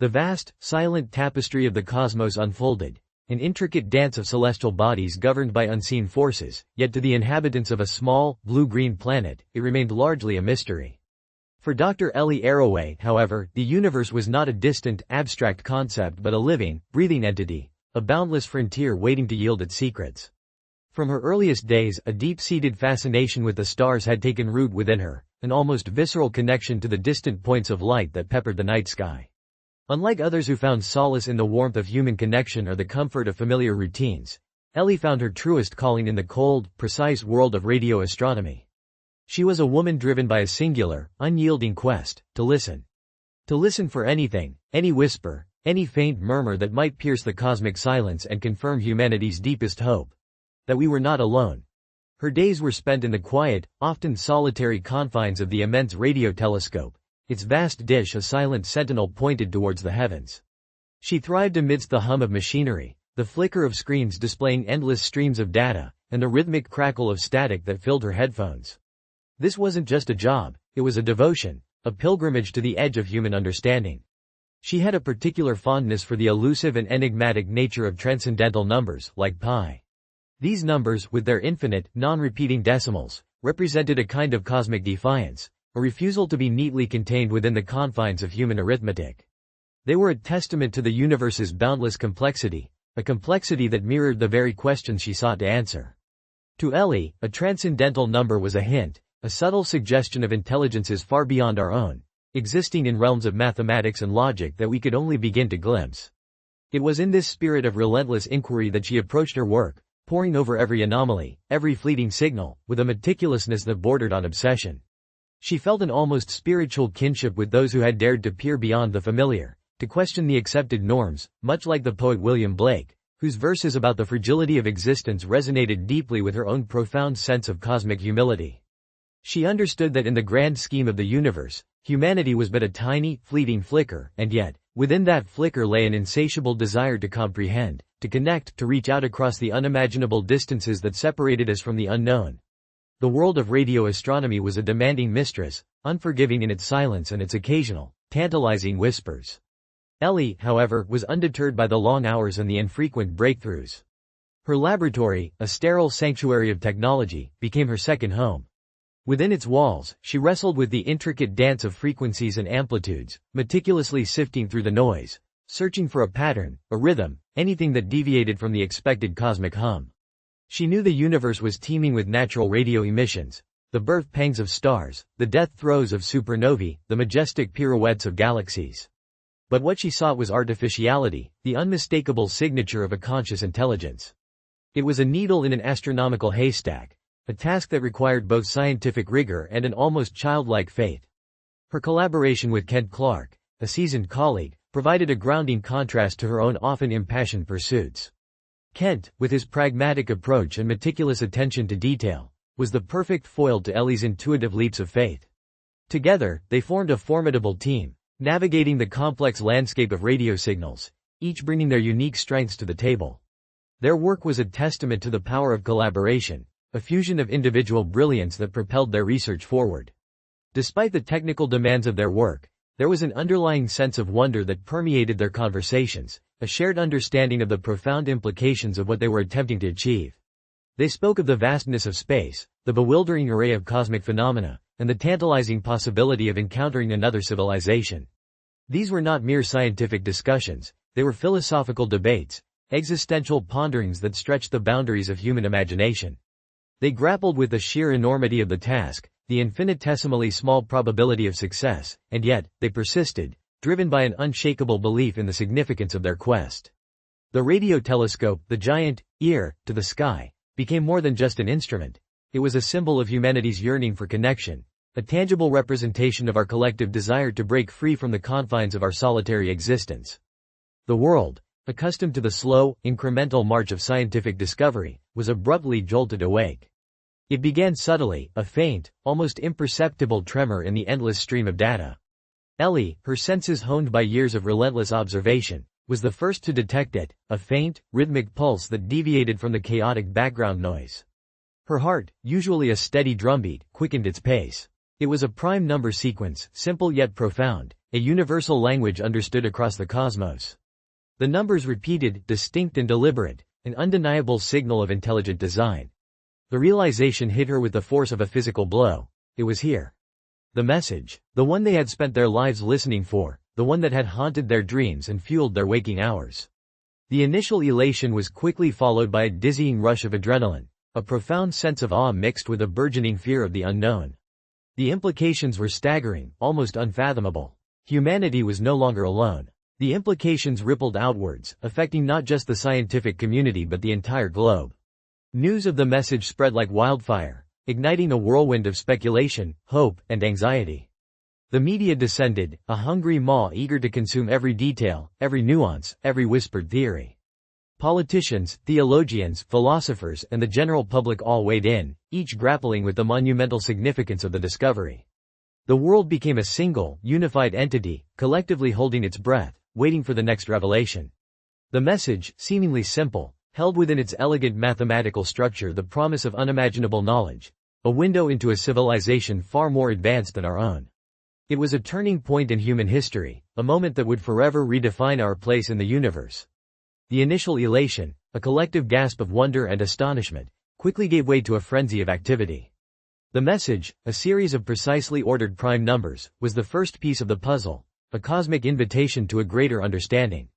The vast, silent tapestry of the cosmos unfolded, an intricate dance of celestial bodies governed by unseen forces, yet to the inhabitants of a small, blue-green planet, it remained largely a mystery. For Dr. Ellie Arroway, however, the universe was not a distant, abstract concept but a living, breathing entity, a boundless frontier waiting to yield its secrets. From her earliest days, a deep-seated fascination with the stars had taken root within her, an almost visceral connection to the distant points of light that peppered the night sky. Unlike others who found solace in the warmth of human connection or the comfort of familiar routines, Ellie found her truest calling in the cold, precise world of radio astronomy. She was a woman driven by a singular, unyielding quest, to listen. To listen for anything, any whisper, any faint murmur that might pierce the cosmic silence and confirm humanity's deepest hope. That we were not alone. Her days were spent in the quiet, often solitary confines of the immense radio telescope, its vast dish a silent sentinel pointed towards the heavens. She thrived amidst the hum of machinery, the flicker of screens displaying endless streams of data, and the rhythmic crackle of static that filled her headphones. This wasn't just a job, it was a devotion, a pilgrimage to the edge of human understanding. She had a particular fondness for the elusive and enigmatic nature of transcendental numbers, like pi. These numbers, with their infinite, non-repeating decimals, represented a kind of cosmic defiance, a refusal to be neatly contained within the confines of human arithmetic. They were a testament to the universe's boundless complexity, a complexity that mirrored the very questions she sought to answer. To Ellie, a transcendental number was a hint, a subtle suggestion of intelligences far beyond our own, existing in realms of mathematics and logic that we could only begin to glimpse. It was in this spirit of relentless inquiry that she approached her work, poring over every anomaly, every fleeting signal, with a meticulousness that bordered on obsession. She felt an almost spiritual kinship with those who had dared to peer beyond the familiar, to question the accepted norms, much like the poet William Blake, whose verses about the fragility of existence resonated deeply with her own profound sense of cosmic humility. She understood that in the grand scheme of the universe, humanity was but a tiny, fleeting flicker, and yet, within that flicker lay an insatiable desire to comprehend, to connect, to reach out across the unimaginable distances that separated us from the unknown. The world of radio astronomy was a demanding mistress, unforgiving in its silence and its occasional, tantalizing whispers. Ellie, however, was undeterred by the long hours and the infrequent breakthroughs. Her laboratory, a sterile sanctuary of technology, became her second home. Within its walls, she wrestled with the intricate dance of frequencies and amplitudes, meticulously sifting through the noise, searching for a pattern, a rhythm, anything that deviated from the expected cosmic hum. She knew the universe was teeming with natural radio emissions, the birth pangs of stars, the death throes of supernovae, the majestic pirouettes of galaxies. But what she sought was artificiality, the unmistakable signature of a conscious intelligence. It was a needle in an astronomical haystack, a task that required both scientific rigor and an almost childlike faith. Her collaboration with Kent Clark, a seasoned colleague, provided a grounding contrast to her own often impassioned pursuits. Kent, with his pragmatic approach and meticulous attention to detail, was the perfect foil to Ellie's intuitive leaps of faith. Together, they formed a formidable team, navigating the complex landscape of radio signals, each bringing their unique strengths to the table. Their work was a testament to the power of collaboration, a fusion of individual brilliance that propelled their research forward. Despite the technical demands of their work, there was an underlying sense of wonder that permeated their conversations, a shared understanding of the profound implications of what they were attempting to achieve. They spoke of the vastness of space, the bewildering array of cosmic phenomena, and the tantalizing possibility of encountering another civilization. These were not mere scientific discussions, they were philosophical debates, existential ponderings that stretched the boundaries of human imagination. They grappled with the sheer enormity of the task, the infinitesimally small probability of success, and yet, they persisted, driven by an unshakable belief in the significance of their quest. The radio telescope, the giant ear to the sky, became more than just an instrument. It was a symbol of humanity's yearning for connection, a tangible representation of our collective desire to break free from the confines of our solitary existence. The world, accustomed to the slow, incremental march of scientific discovery, was abruptly jolted awake. It began subtly, a faint, almost imperceptible tremor in the endless stream of data. Ellie, her senses honed by years of relentless observation, was the first to detect it, a faint, rhythmic pulse that deviated from the chaotic background noise. Her heart, usually a steady drumbeat, quickened its pace. It was a prime number sequence, simple yet profound, a universal language understood across the cosmos. The numbers repeated, distinct and deliberate, an undeniable signal of intelligent design. The realization hit her with the force of a physical blow. It was here. The message, the one they had spent their lives listening for, the one that had haunted their dreams and fueled their waking hours. The initial elation was quickly followed by a dizzying rush of adrenaline, a profound sense of awe mixed with a burgeoning fear of the unknown. The implications were staggering, almost unfathomable. Humanity was no longer alone. The implications rippled outwards, affecting not just the scientific community but the entire globe. News of the message spread like wildfire, igniting a whirlwind of speculation, hope, and anxiety. The media descended, a hungry maw eager to consume every detail, every nuance, every whispered theory. Politicians, theologians, philosophers, and the general public all weighed in, each grappling with the monumental significance of the discovery. The world became a single, unified entity, collectively holding its breath, waiting for the next revelation. The message, seemingly simple, held within its elegant mathematical structure the promise of unimaginable knowledge, a window into a civilization far more advanced than our own. It was a turning point in human history, a moment that would forever redefine our place in the universe. The initial elation, a collective gasp of wonder and astonishment, quickly gave way to a frenzy of activity. The message, a series of precisely ordered prime numbers, was the first piece of the puzzle, a cosmic invitation to a greater understanding.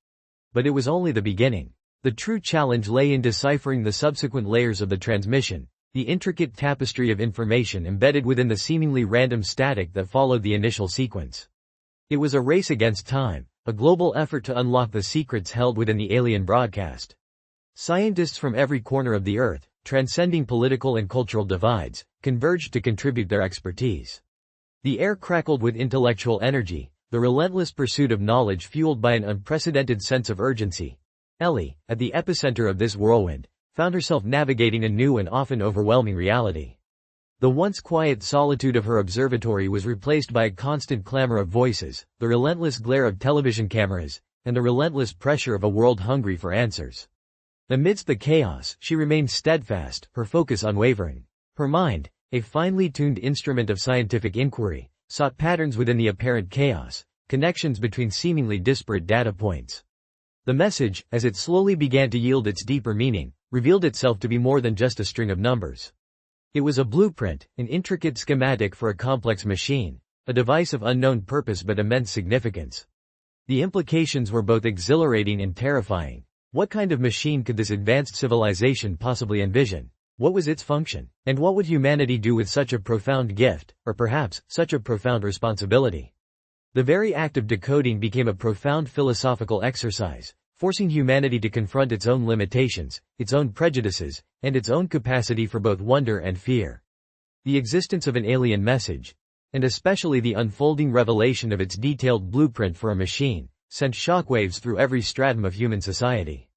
But it was only the beginning. The true challenge lay in deciphering the subsequent layers of the transmission, the intricate tapestry of information embedded within the seemingly random static that followed the initial sequence. It was a race against time, a global effort to unlock the secrets held within the alien broadcast. Scientists from every corner of the Earth, transcending political and cultural divides, converged to contribute their expertise. The air crackled with intellectual energy, the relentless pursuit of knowledge fueled by an unprecedented sense of urgency. Ellie, at the epicenter of this whirlwind, found herself navigating a new and often overwhelming reality. The once quiet solitude of her observatory was replaced by a constant clamor of voices, the relentless glare of television cameras, and the relentless pressure of a world hungry for answers. Amidst the chaos, she remained steadfast, her focus unwavering. Her mind, a finely tuned instrument of scientific inquiry, sought patterns within the apparent chaos, connections between seemingly disparate data points. The message, as it slowly began to yield its deeper meaning, revealed itself to be more than just a string of numbers. It was a blueprint, an intricate schematic for a complex machine, a device of unknown purpose but immense significance. The implications were both exhilarating and terrifying. What kind of machine could this advanced civilization possibly envision? What was its function? And what would humanity do with such a profound gift, or perhaps, such a profound responsibility? The very act of decoding became a profound philosophical exercise, forcing humanity to confront its own limitations, its own prejudices, and its own capacity for both wonder and fear. The existence of an alien message, and especially the unfolding revelation of its detailed blueprint for a machine, sent shockwaves through every stratum of human society.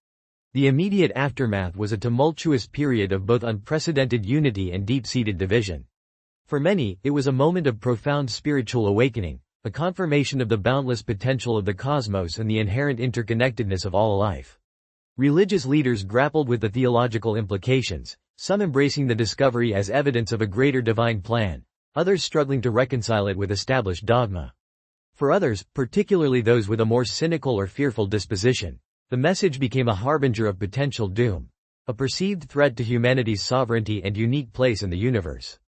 The immediate aftermath was a tumultuous period of both unprecedented unity and deep-seated division. For many, it was a moment of profound spiritual awakening, a confirmation of the boundless potential of the cosmos and the inherent interconnectedness of all life. Religious leaders grappled with the theological implications, some embracing the discovery as evidence of a greater divine plan, others struggling to reconcile it with established dogma. For others, particularly those with a more cynical or fearful disposition, the message became a harbinger of potential doom, a perceived threat to humanity's sovereignty and unique place in the universe.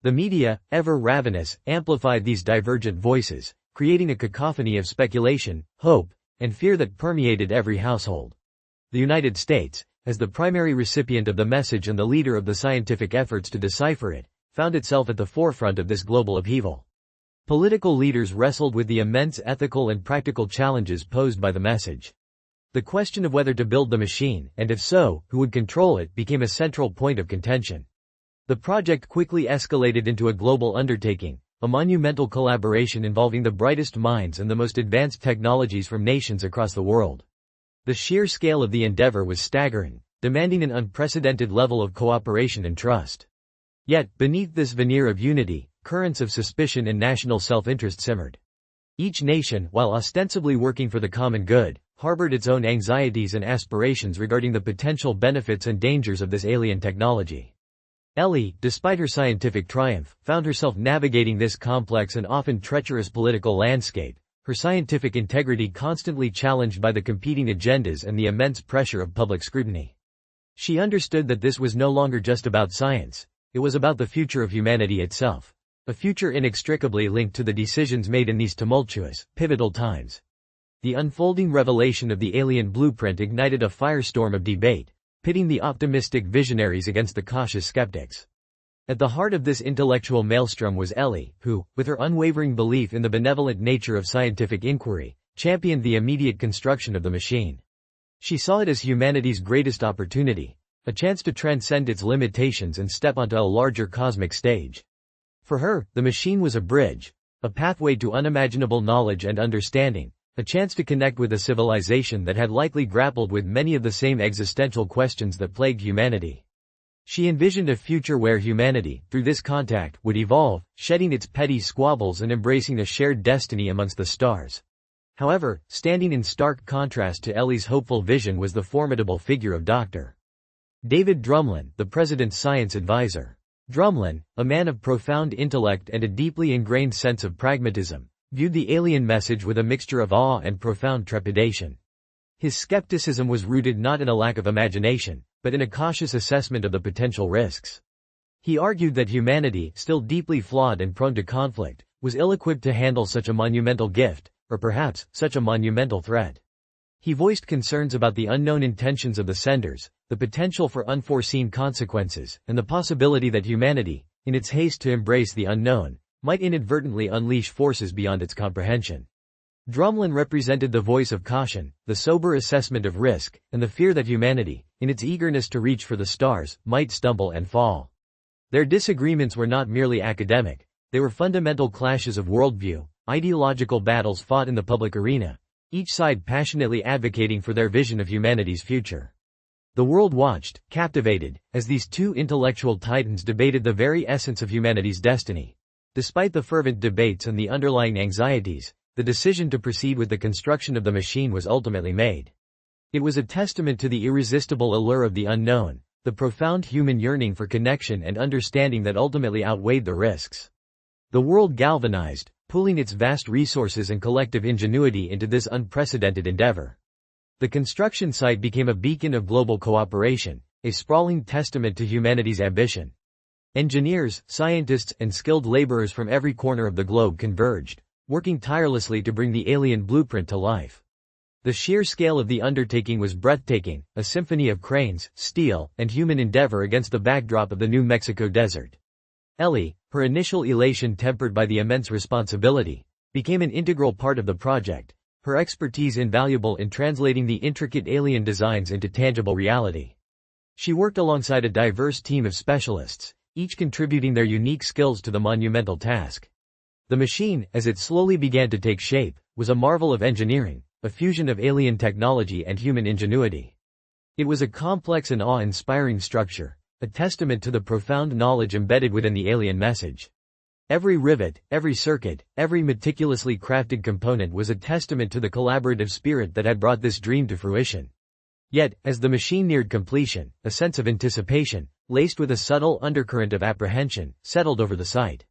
The media, ever ravenous, amplified these divergent voices, creating a cacophony of speculation, hope, and fear that permeated every household. The United States, as the primary recipient of the message and the leader of the scientific efforts to decipher it, found itself at the forefront of this global upheaval. Political leaders wrestled with the immense ethical and practical challenges posed by the message. The question of whether to build the machine, and if so, who would control it, became a central point of contention. The project quickly escalated into a global undertaking, a monumental collaboration involving the brightest minds and the most advanced technologies from nations across the world. The sheer scale of the endeavor was staggering, demanding an unprecedented level of cooperation and trust. Yet, beneath this veneer of unity, currents of suspicion and national self-interest simmered. Each nation, while ostensibly working for the common good, harbored its own anxieties and aspirations regarding the potential benefits and dangers of this alien technology. Ellie, despite her scientific triumph, found herself navigating this complex and often treacherous political landscape, her scientific integrity constantly challenged by the competing agendas and the immense pressure of public scrutiny. She understood that this was no longer just about science, it was about the future of humanity itself. A future inextricably linked to the decisions made in these tumultuous, pivotal times. The unfolding revelation of the alien blueprint ignited a firestorm of debate, pitting the optimistic visionaries against the cautious skeptics. At the heart of this intellectual maelstrom was Ellie, who, with her unwavering belief in the benevolent nature of scientific inquiry, championed the immediate construction of the machine. She saw it as humanity's greatest opportunity, a chance to transcend its limitations and step onto a larger cosmic stage. For her, the machine was a bridge, a pathway to unimaginable knowledge and understanding, a chance to connect with a civilization that had likely grappled with many of the same existential questions that plagued humanity. She envisioned a future where humanity, through this contact, would evolve, shedding its petty squabbles and embracing a shared destiny amongst the stars. However, standing in stark contrast to Ellie's hopeful vision was the formidable figure of Dr. David Drumlin, the president's science advisor. Drumlin, a man of profound intellect and a deeply ingrained sense of pragmatism, viewed the alien message with a mixture of awe and profound trepidation. His skepticism was rooted not in a lack of imagination, but in a cautious assessment of the potential risks. He argued that humanity, still deeply flawed and prone to conflict, was ill-equipped to handle such a monumental gift, or perhaps, such a monumental threat. He voiced concerns about the unknown intentions of the senders, the potential for unforeseen consequences, and the possibility that humanity, in its haste to embrace the unknown, might inadvertently unleash forces beyond its comprehension. Drumlin represented the voice of caution, the sober assessment of risk, and the fear that humanity, in its eagerness to reach for the stars, might stumble and fall. Their disagreements were not merely academic, they were fundamental clashes of worldview, ideological battles fought in the public arena, each side passionately advocating for their vision of humanity's future. The world watched, captivated, as these two intellectual titans debated the very essence of humanity's destiny. Despite the fervent debates and the underlying anxieties, the decision to proceed with the construction of the machine was ultimately made. It was a testament to the irresistible allure of the unknown, the profound human yearning for connection and understanding that ultimately outweighed the risks. The world galvanized, pooling its vast resources and collective ingenuity into this unprecedented endeavor. The construction site became a beacon of global cooperation, a sprawling testament to humanity's ambition. Engineers, scientists, and skilled laborers from every corner of the globe converged, working tirelessly to bring the alien blueprint to life. The sheer scale of the undertaking was breathtaking, a symphony of cranes, steel, and human endeavor against the backdrop of the New Mexico desert. Ellie, her initial elation tempered by the immense responsibility, became an integral part of the project, her expertise invaluable in translating the intricate alien designs into tangible reality. She worked alongside a diverse team of specialists, each contributing their unique skills to the monumental task. The machine, as it slowly began to take shape, was a marvel of engineering, a fusion of alien technology and human ingenuity. It was a complex and awe-inspiring structure, a testament to the profound knowledge embedded within the alien message. Every rivet, every circuit, every meticulously crafted component was a testament to the collaborative spirit that had brought this dream to fruition. Yet, as the machine neared completion, a sense of anticipation, laced with a subtle undercurrent of apprehension, settled over the site.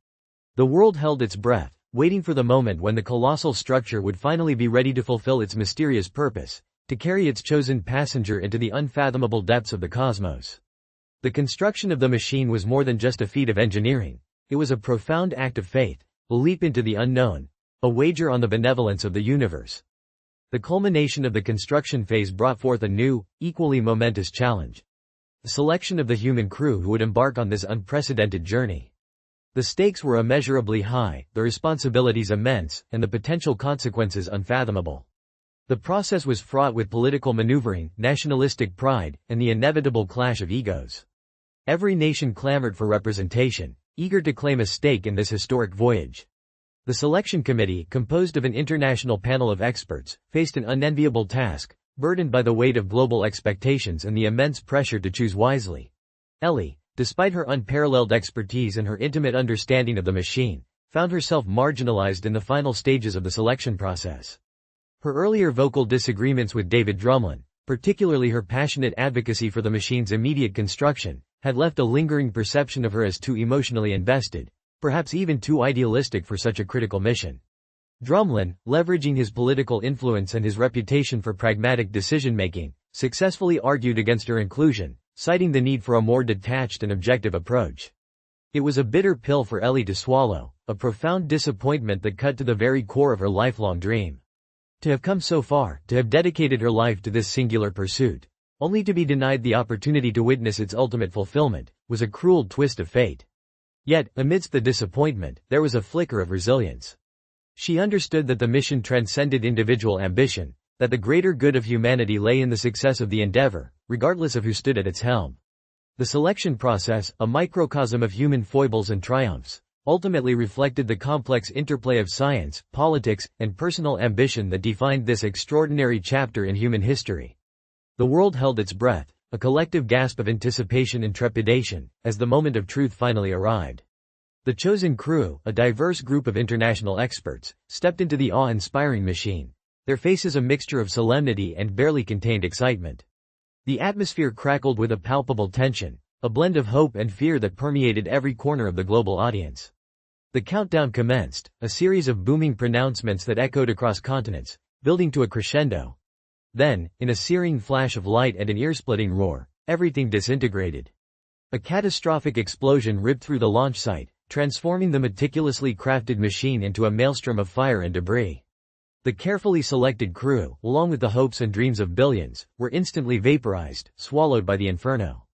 The world held its breath, waiting for the moment when the colossal structure would finally be ready to fulfill its mysterious purpose, to carry its chosen passenger into the unfathomable depths of the cosmos. The construction of the machine was more than just a feat of engineering. It was a profound act of faith, a leap into the unknown, a wager on the benevolence of the universe. The culmination of the construction phase brought forth a new, equally momentous challenge. The selection of the human crew who would embark on this unprecedented journey. The stakes were immeasurably high, the responsibilities immense, and the potential consequences unfathomable. The process was fraught with political maneuvering, nationalistic pride, and the inevitable clash of egos. Every nation clamored for representation, eager to claim a stake in this historic voyage. The selection committee, composed of an international panel of experts, faced an unenviable task, burdened by the weight of global expectations and the immense pressure to choose wisely. Ellie, despite her unparalleled expertise and her intimate understanding of the machine, found herself marginalized in the final stages of the selection process. Her earlier vocal disagreements with David Drumlin, particularly her passionate advocacy for the machine's immediate construction, had left a lingering perception of her as too emotionally invested, perhaps even too idealistic for such a critical mission. Drumlin, leveraging his political influence and his reputation for pragmatic decision-making, successfully argued against her inclusion, citing the need for a more detached and objective approach. It was a bitter pill for Ellie to swallow, a profound disappointment that cut to the very core of her lifelong dream. To have come so far, to have dedicated her life to this singular pursuit, only to be denied the opportunity to witness its ultimate fulfillment, was a cruel twist of fate. Yet, amidst the disappointment, there was a flicker of resilience. She understood that the mission transcended individual ambition, that the greater good of humanity lay in the success of the endeavor, regardless of who stood at its helm. The selection process, a microcosm of human foibles and triumphs, ultimately reflected the complex interplay of science, politics, and personal ambition that defined this extraordinary chapter in human history. The world held its breath, a collective gasp of anticipation and trepidation, as the moment of truth finally arrived. The chosen crew, a diverse group of international experts, stepped into the awe-inspiring machine, their faces a mixture of solemnity and barely contained excitement. The atmosphere crackled with a palpable tension, a blend of hope and fear that permeated every corner of the global audience. The countdown commenced, a series of booming pronouncements that echoed across continents, building to a crescendo. Then, in a searing flash of light and an ear-splitting roar, everything disintegrated. A catastrophic explosion ripped through the launch site, transforming the meticulously crafted machine into a maelstrom of fire and debris. The carefully selected crew, along with the hopes and dreams of billions, were instantly vaporized, swallowed by the inferno.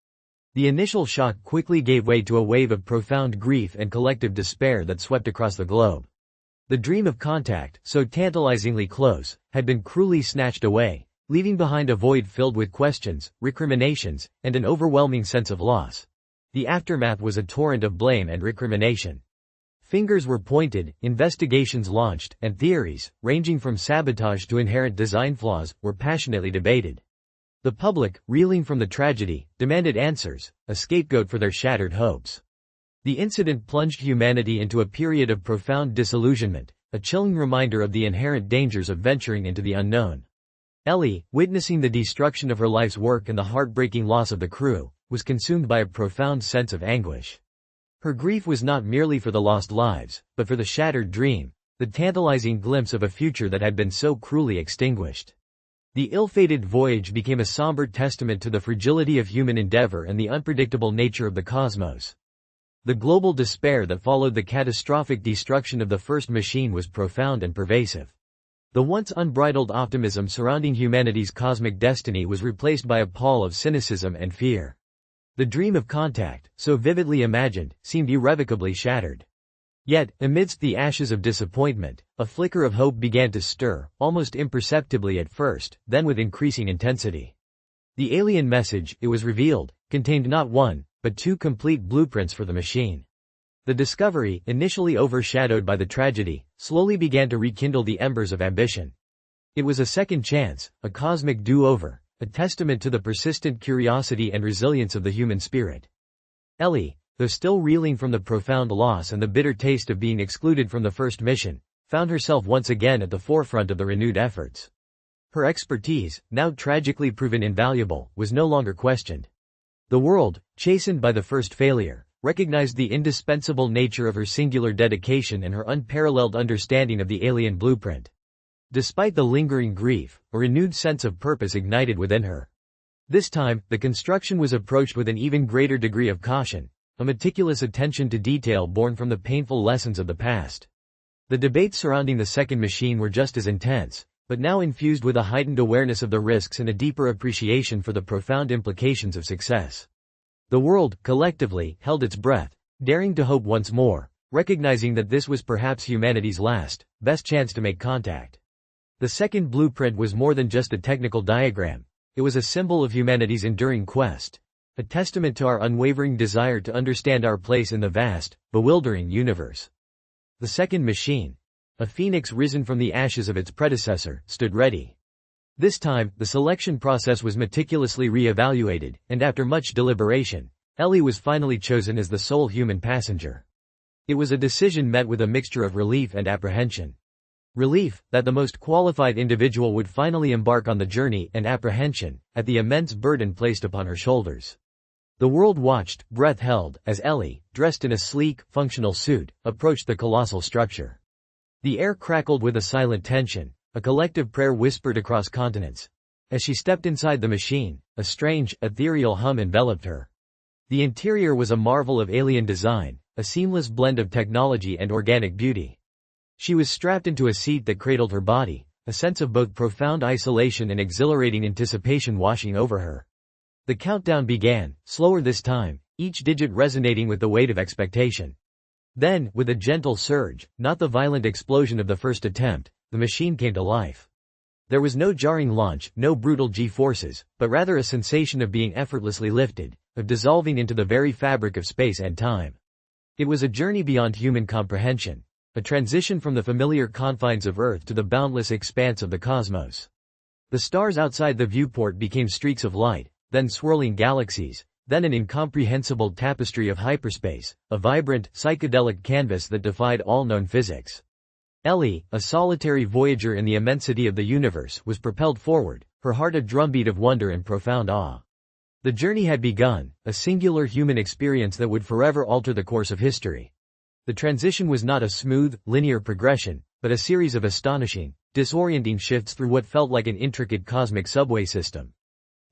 The initial shock quickly gave way to a wave of profound grief and collective despair that swept across the globe. The dream of contact, so tantalizingly close, had been cruelly snatched away, leaving behind a void filled with questions, recriminations, and an overwhelming sense of loss. The aftermath was a torrent of blame and recrimination. Fingers were pointed, investigations launched, and theories, ranging from sabotage to inherent design flaws, were passionately debated. The public, reeling from the tragedy, demanded answers, a scapegoat for their shattered hopes. The incident plunged humanity into a period of profound disillusionment, a chilling reminder of the inherent dangers of venturing into the unknown. Ellie, witnessing the destruction of her life's work and the heartbreaking loss of the crew, was consumed by a profound sense of anguish. Her grief was not merely for the lost lives, but for the shattered dream, the tantalizing glimpse of a future that had been so cruelly extinguished. The ill-fated voyage became a somber testament to the fragility of human endeavor and the unpredictable nature of the cosmos. The global despair that followed the catastrophic destruction of the first machine was profound and pervasive. The once unbridled optimism surrounding humanity's cosmic destiny was replaced by a pall of cynicism and fear. The dream of contact, so vividly imagined, seemed irrevocably shattered. Yet, amidst the ashes of disappointment, a flicker of hope began to stir, almost imperceptibly at first, then with increasing intensity. The alien message, it was revealed, contained not one, but two complete blueprints for the machine. The discovery, initially overshadowed by the tragedy, slowly began to rekindle the embers of ambition. It was a second chance, a cosmic do-over, a testament to the persistent curiosity and resilience of the human spirit. Ellie, though still reeling from the profound loss and the bitter taste of being excluded from the first mission, found herself once again at the forefront of the renewed efforts. Her expertise, now tragically proven invaluable, was no longer questioned. The world, chastened by the first failure, recognized the indispensable nature of her singular dedication and her unparalleled understanding of the alien blueprint. Despite the lingering grief, a renewed sense of purpose ignited within her. This time, the construction was approached with an even greater degree of caution, a meticulous attention to detail born from the painful lessons of the past. The debates surrounding the second machine were just as intense, but now infused with a heightened awareness of the risks and a deeper appreciation for the profound implications of success. The world, collectively, held its breath, daring to hope once more, recognizing that this was perhaps humanity's last, best chance to make contact. The second blueprint was more than just a technical diagram. It was a symbol of humanity's enduring quest, a testament to our unwavering desire to understand our place in the vast, bewildering universe. The second machine, a phoenix risen from the ashes of its predecessor, stood ready. This time, the selection process was meticulously re-evaluated, and after much deliberation, Ellie was finally chosen as the sole human passenger. It was a decision met with a mixture of relief and apprehension. Relief, that the most qualified individual would finally embark on the journey, and apprehension, at the immense burden placed upon her shoulders. The world watched, breath held, as Ellie, dressed in a sleek, functional suit, approached the colossal structure. The air crackled with a silent tension, a collective prayer whispered across continents. As she stepped inside the machine, a strange, ethereal hum enveloped her. The interior was a marvel of alien design, a seamless blend of technology and organic beauty. She was strapped into a seat that cradled her body, a sense of both profound isolation and exhilarating anticipation washing over her. The countdown began, slower this time, each digit resonating with the weight of expectation. Then, with a gentle surge, not the violent explosion of the first attempt, the machine came to life. There was no jarring launch, no brutal G-forces, but rather a sensation of being effortlessly lifted, of dissolving into the very fabric of space and time. It was a journey beyond human comprehension, a transition from the familiar confines of Earth to the boundless expanse of the cosmos. The stars outside the viewport became streaks of light, then swirling galaxies, then an incomprehensible tapestry of hyperspace, a vibrant, psychedelic canvas that defied all known physics. Ellie, a solitary voyager in the immensity of the universe, was propelled forward, her heart a drumbeat of wonder and profound awe. The journey had begun, a singular human experience that would forever alter the course of history. The transition was not a smooth, linear progression, but a series of astonishing, disorienting shifts through what felt like an intricate cosmic subway system.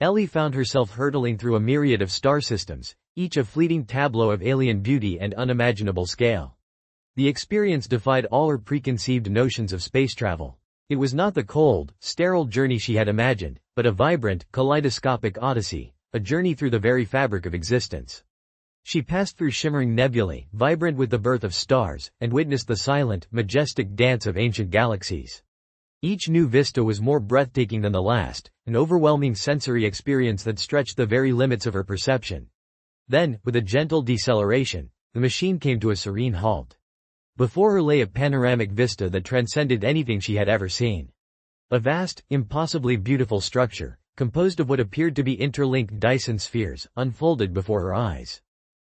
Ellie found herself hurtling through a myriad of star systems, each a fleeting tableau of alien beauty and unimaginable scale. The experience defied all her preconceived notions of space travel. It was not the cold, sterile journey she had imagined, but a vibrant, kaleidoscopic odyssey, a journey through the very fabric of existence. She passed through shimmering nebulae, vibrant with the birth of stars, and witnessed the silent, majestic dance of ancient galaxies. Each new vista was more breathtaking than the last, an overwhelming sensory experience that stretched the very limits of her perception. Then, with a gentle deceleration, the machine came to a serene halt. Before her lay a panoramic vista that transcended anything she had ever seen. A vast, impossibly beautiful structure, composed of what appeared to be interlinked Dyson spheres, unfolded before her eyes.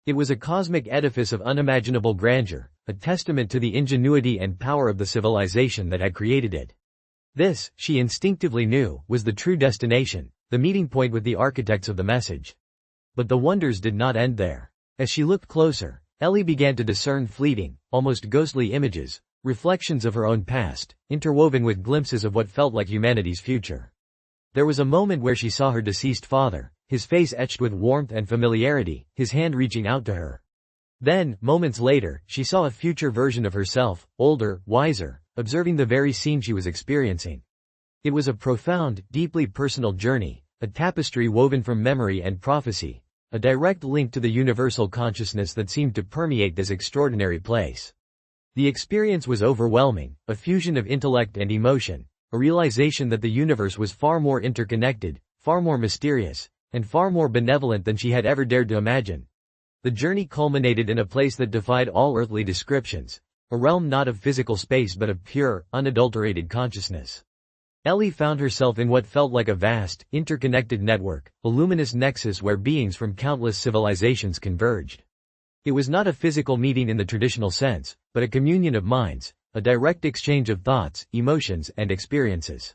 It was a cosmic edifice of unimaginable grandeur, a testament to the ingenuity and power of the civilization that had created it. This, she instinctively knew, was the true destination, the meeting point with the architects of the message. But the wonders did not end there. As she looked closer, Ellie began to discern fleeting, almost ghostly images, reflections of her own past, interwoven with glimpses of what felt like humanity's future. There was a moment where she saw her deceased father, his face etched with warmth and familiarity, his hand reaching out to her. Then, moments later, she saw a future version of herself, older, wiser, observing the very scene she was experiencing. It was a profound, deeply personal journey, a tapestry woven from memory and prophecy, a direct link to the universal consciousness that seemed to permeate this extraordinary place. The experience was overwhelming, a fusion of intellect and emotion, a realization that the universe was far more interconnected, far more mysterious, and far more benevolent than she had ever dared to imagine. The journey culminated in a place that defied all earthly descriptions, a realm not of physical space but of pure, unadulterated consciousness. Ellie found herself in what felt like a vast, interconnected network, a luminous nexus where beings from countless civilizations converged. It was not a physical meeting in the traditional sense, but a communion of minds, a direct exchange of thoughts, emotions, and experiences.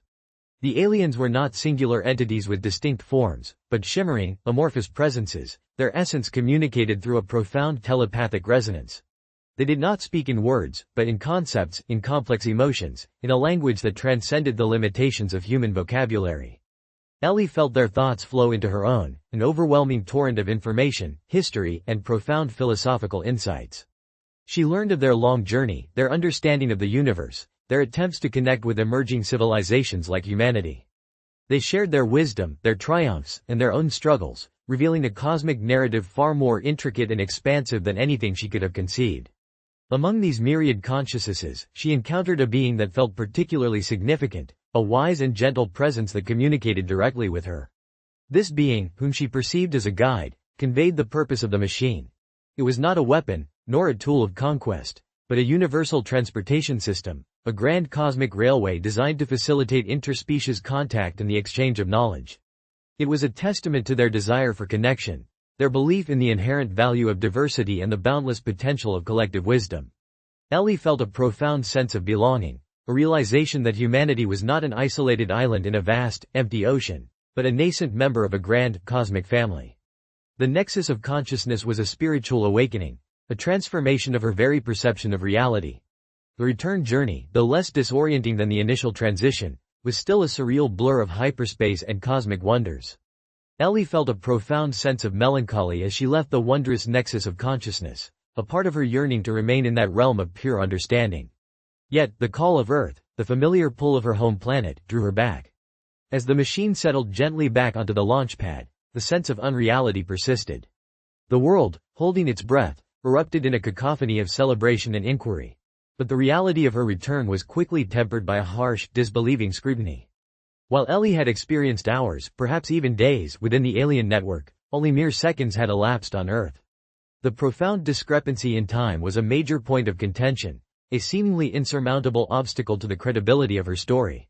The aliens were not singular entities with distinct forms, but shimmering, amorphous presences, their essence communicated through a profound telepathic resonance. They did not speak in words, but in concepts, in complex emotions, in a language that transcended the limitations of human vocabulary. Ellie felt their thoughts flow into her own, an overwhelming torrent of information, history, and profound philosophical insights. She learned of their long journey, their understanding of the universe, their attempts to connect with emerging civilizations like humanity. They shared their wisdom, their triumphs, and their own struggles, revealing a cosmic narrative far more intricate and expansive than anything she could have conceived. Among these myriad consciousnesses, she encountered a being that felt particularly significant, a wise and gentle presence that communicated directly with her. This being, whom she perceived as a guide, conveyed the purpose of the machine. It was not a weapon, nor a tool of conquest, but a universal transportation system, a grand cosmic railway designed to facilitate interspecies contact and the exchange of knowledge. It was a testament to their desire for connection, their belief in the inherent value of diversity and the boundless potential of collective wisdom. Ellie felt a profound sense of belonging, a realization that humanity was not an isolated island in a vast, empty ocean, but a nascent member of a grand, cosmic family. The nexus of consciousness was a spiritual awakening, a transformation of her very perception of reality. The return journey, though less disorienting than the initial transition, was still a surreal blur of hyperspace and cosmic wonders. Ellie felt a profound sense of melancholy as she left the wondrous nexus of consciousness, a part of her yearning to remain in that realm of pure understanding. Yet, the call of Earth, the familiar pull of her home planet, drew her back. As the machine settled gently back onto the launch pad, the sense of unreality persisted. The world, holding its breath, erupted in a cacophony of celebration and inquiry. But the reality of her return was quickly tempered by a harsh, disbelieving scrutiny. While Ellie had experienced hours, perhaps even days, within the alien network, only mere seconds had elapsed on Earth. The profound discrepancy in time was a major point of contention, a seemingly insurmountable obstacle to the credibility of her story.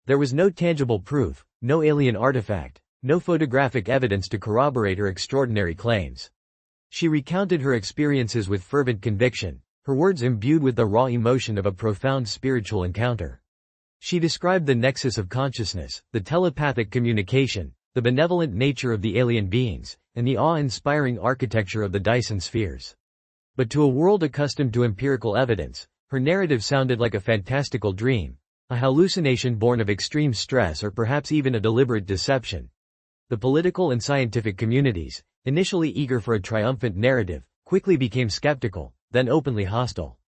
There was no tangible proof, no alien artifact, no photographic evidence to corroborate her extraordinary claims. She recounted her experiences with fervent conviction, her words imbued with the raw emotion of a profound spiritual encounter. She described the nexus of consciousness, the telepathic communication, the benevolent nature of the alien beings, and the awe-inspiring architecture of the Dyson spheres. But to a world accustomed to empirical evidence, her narrative sounded like a fantastical dream, a hallucination born of extreme stress or perhaps even a deliberate deception. The political and scientific communities, initially eager for a triumphant narrative, quickly became skeptical, then openly hostile.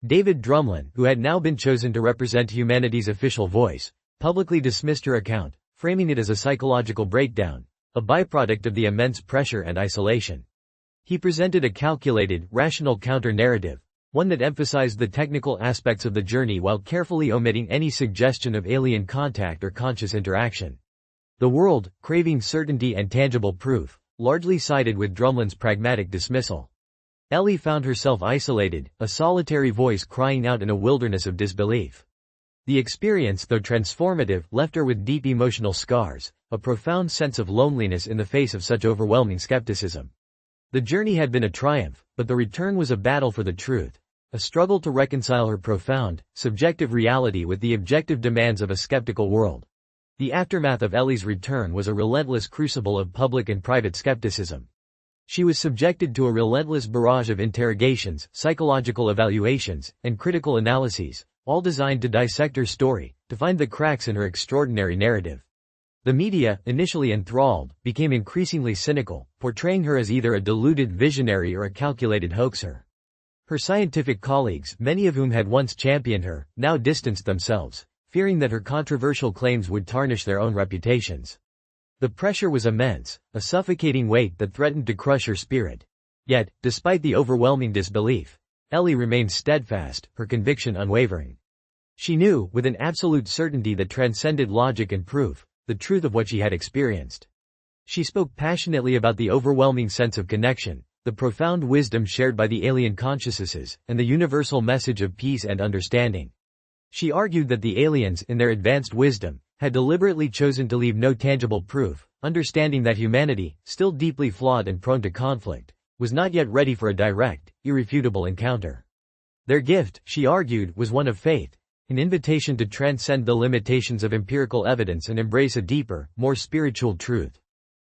David Drumlin, who had now been chosen to represent humanity's official voice, publicly dismissed her account, framing it as a psychological breakdown, a byproduct of the immense pressure and isolation. He presented a calculated, rational counter-narrative, one that emphasized the technical aspects of the journey while carefully omitting any suggestion of alien contact or conscious interaction. The world, craving certainty and tangible proof, largely sided with Drumlin's pragmatic dismissal. Ellie found herself isolated, a solitary voice crying out in a wilderness of disbelief. The experience, though transformative, left her with deep emotional scars, a profound sense of loneliness in the face of such overwhelming skepticism. The journey had been a triumph, but the return was a battle for the truth, a struggle to reconcile her profound, subjective reality with the objective demands of a skeptical world. The aftermath of Ellie's return was a relentless crucible of public and private skepticism. She was subjected to a relentless barrage of interrogations, psychological evaluations, and critical analyses, all designed to dissect her story, to find the cracks in her extraordinary narrative. The media, initially enthralled, became increasingly cynical, portraying her as either a deluded visionary or a calculated hoaxer. Her scientific colleagues, many of whom had once championed her, now distanced themselves, fearing that her controversial claims would tarnish their own reputations. The pressure was immense, a suffocating weight that threatened to crush her spirit. Yet, despite the overwhelming disbelief, Ellie remained steadfast, her conviction unwavering. She knew, with an absolute certainty that transcended logic and proof, the truth of what she had experienced. She spoke passionately about the overwhelming sense of connection, the profound wisdom shared by the alien consciousnesses, and the universal message of peace and understanding. She argued that the aliens, in their advanced wisdom, had deliberately chosen to leave no tangible proof, understanding that humanity, still deeply flawed and prone to conflict, was not yet ready for a direct, irrefutable encounter. Their gift, she argued, was one of faith, an invitation to transcend the limitations of empirical evidence and embrace a deeper, more spiritual truth.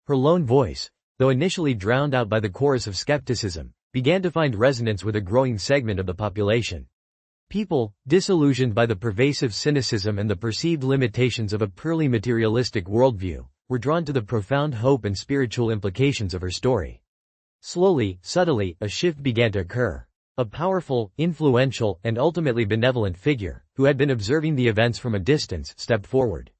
Her lone voice, though initially drowned out by the chorus of skepticism, began to find resonance with a growing segment of the population. People, disillusioned by the pervasive cynicism and the perceived limitations of a purely materialistic worldview, were drawn to the profound hope and spiritual implications of her story. Slowly, subtly, a shift began to occur. A powerful, influential, and ultimately benevolent figure, who had been observing the events from a distance, stepped forward.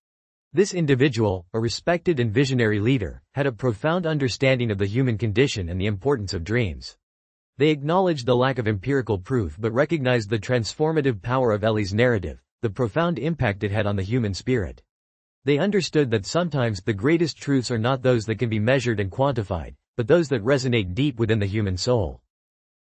This individual, a respected and visionary leader, had a profound understanding of the human condition and the importance of dreams. They acknowledged the lack of empirical proof but recognized the transformative power of Ellie's narrative, the profound impact it had on the human spirit. They understood that sometimes the greatest truths are not those that can be measured and quantified, but those that resonate deep within the human soul.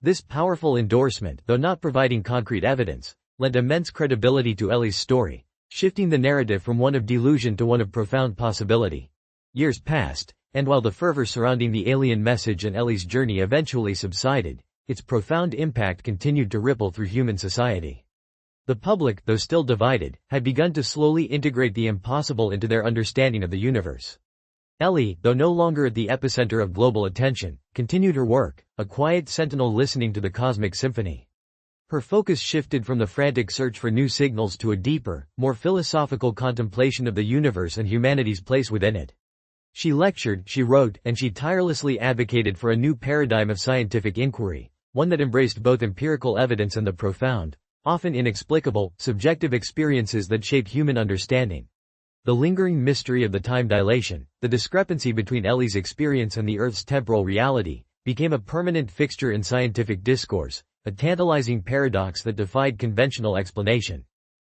This powerful endorsement, though not providing concrete evidence, lent immense credibility to Ellie's story, shifting the narrative from one of delusion to one of profound possibility. Years passed, and while the fervor surrounding the alien message and Ellie's journey eventually subsided, its profound impact continued to ripple through human society. The public, though still divided, had begun to slowly integrate the impossible into their understanding of the universe. Ellie, though no longer at the epicenter of global attention, continued her work, a quiet sentinel listening to the cosmic symphony. Her focus shifted from the frantic search for new signals to a deeper, more philosophical contemplation of the universe and humanity's place within it. She lectured, she wrote, and she tirelessly advocated for a new paradigm of scientific inquiry, one that embraced both empirical evidence and the profound, often inexplicable, subjective experiences that shape human understanding. The lingering mystery of the time dilation, the discrepancy between Ellie's experience and the Earth's temporal reality, became a permanent fixture in scientific discourse, a tantalizing paradox that defied conventional explanation.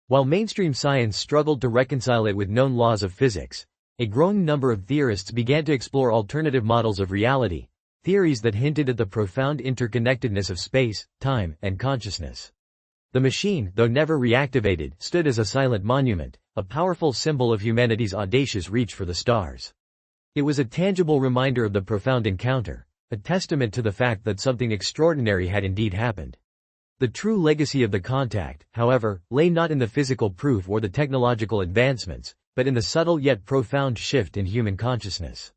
While mainstream science struggled to reconcile it with known laws of physics, a growing number of theorists began to explore alternative models of reality, theories that hinted at the profound interconnectedness of space, time, and consciousness. The machine, though never reactivated, stood as a silent monument, a powerful symbol of humanity's audacious reach for the stars. It was a tangible reminder of the profound encounter, a testament to the fact that something extraordinary had indeed happened. The true legacy of the contact, however, lay not in the physical proof or the technological advancements, but in the subtle yet profound shift in human consciousness.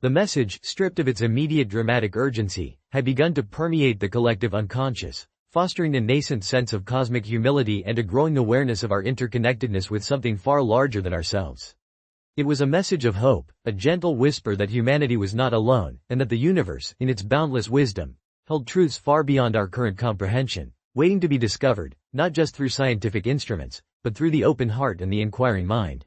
The message, stripped of its immediate dramatic urgency, had begun to permeate the collective unconscious, fostering a nascent sense of cosmic humility and a growing awareness of our interconnectedness with something far larger than ourselves. It was a message of hope, a gentle whisper that humanity was not alone, and that the universe, in its boundless wisdom, held truths far beyond our current comprehension, waiting to be discovered, not just through scientific instruments, but through the open heart and the inquiring mind.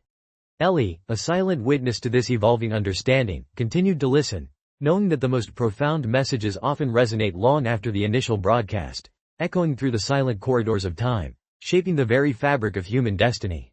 Ellie, a silent witness to this evolving understanding, continued to listen, knowing that the most profound messages often resonate long after the initial broadcast, echoing through the silent corridors of time, shaping the very fabric of human destiny.